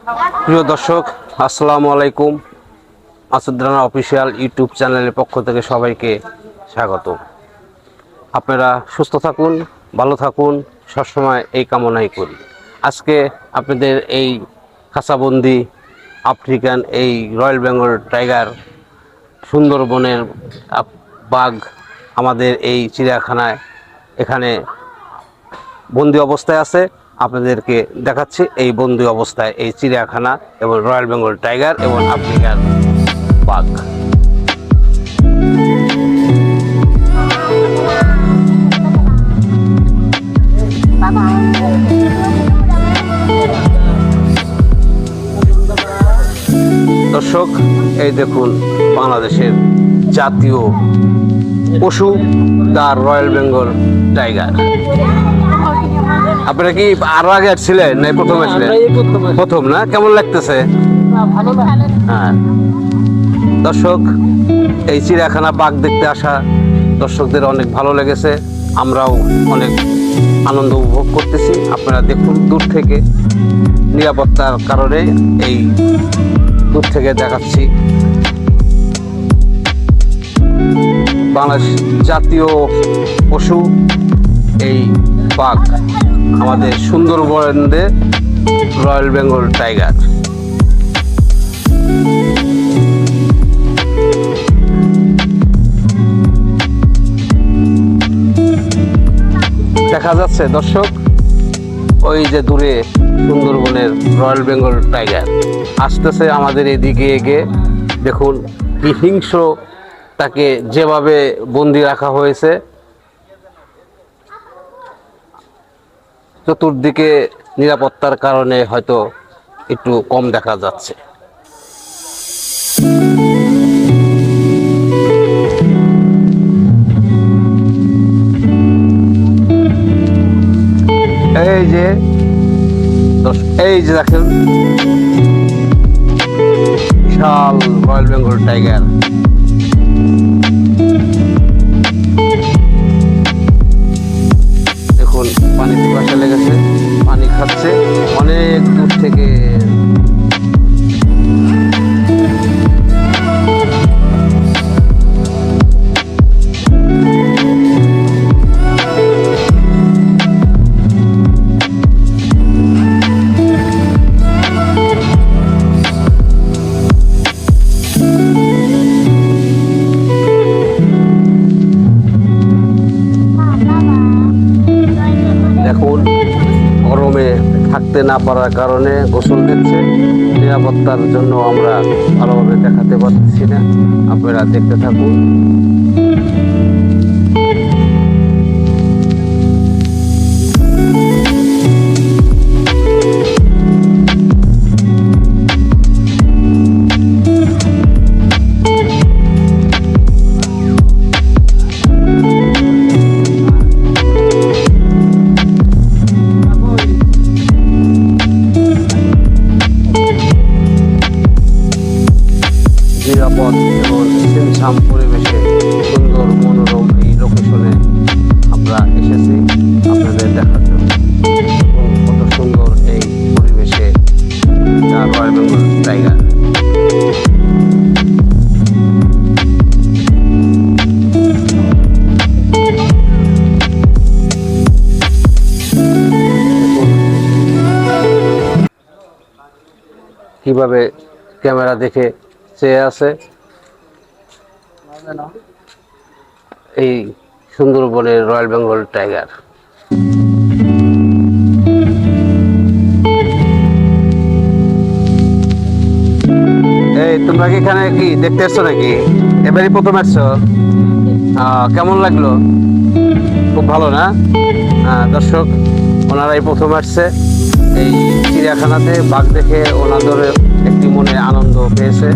প্রিয় দর্শক, আসসালামু আলাইকুম। মাসুদ রানা অফিসিয়াল ইউটিউব চ্যানেলের পক্ষ থেকে সবাইকে স্বাগত। আপনারা সুস্থ থাকুন, ভালো থাকুন, সবসময় এই কামনাই করি। আজকে আপনাদের এই খাঁচাবন্দি আফ্রিকান এই রয়্যাল বেঙ্গল টাইগার সুন্দরবনের বাঘ আমাদের এই চিড়িয়াখানায় এখানে বন্দি অবস্থায় আছে। আপনাদেরকে দেখাচ্ছি এই বন্দি অবস্থায় এই চিড়িয়াখানা এবং রয়্যাল বেঙ্গল টাইগার এবং আফ্রিকান বাঘ। দর্শক, এই দেখুন বাংলাদেশের জাতীয় পশু দা রয়্যাল বেঙ্গল টাইগার। আপনারা কি আরো আগে আসছিলেন না প্রথম আসলেন? প্রথম না? কেমন লাগতেছে? হ্যাঁ দর্শক, এই চিড়িয়াখানা বাঘ দেখতে আসা দর্শকদের অনেক ভালো লেগেছে, আমরাও অনেক আনন্দ উপভোগ করতেছি। আপনারা দেখুন দূর থেকে, নিরাপত্তার কারণে এই দূর থেকে দেখাচ্ছি। বাংলাদেশ জাতীয় পশু এই বাঘ, আমাদের সুন্দরবনে রয়্যাল বেঙ্গল টাইগার। দেখা যাচ্ছে দর্শক, ওই যে দূরে সুন্দরবনের রয়্যাল বেঙ্গল টাইগার আসতেছে আমাদের এদিকে এগিয়ে। দেখুন কি হিংস্র, তাকে যেভাবে বন্দি রাখা হয়েছে। চতুর্দিকে নিরাপত্তার কারণে হয়তো একটু কম দেখা যাচ্ছে। এই যে দেখেন বিশাল রয়্যাল বেঙ্গল টাইগার। দেখুন পানি পিপাসা লেগেছে, পানি খাচ্ছে অনেক দূর থেকে। দেখুন গরমে থাকতে না পারার কারণে গোসল দিচ্ছে। নিরাপত্তার জন্য আমরা ভালোভাবে দেখাতে পারছি না, আপনারা দেখতে থাকুন। নিরাপদ এবং ছিমছাম পরিবেশে সুন্দর মনোরম এই লোকেশনে আমরা এসেছি আপনাদের দেখার জন্য। কত সুন্দর এই পরিবেশে রয়্যাল বেঙ্গল টাইগার। কিভাবে ক্যামেরা দেখে চেয়ে আছে এই সুন্দরবনের রয়্যাল বেঙ্গল টাইগার। এই তোমরা কি এখানে কি দেখতে আসছো নাকি? এবারই প্রথম আসছো? কেমন লাগলো? খুব ভালো না? দর্শক, ওনারাই প্রথম আসছে এই চিড়িয়াখানাতে বাঘ দেখে, ওনাদের একটি মনে আনন্দ পেয়েছে।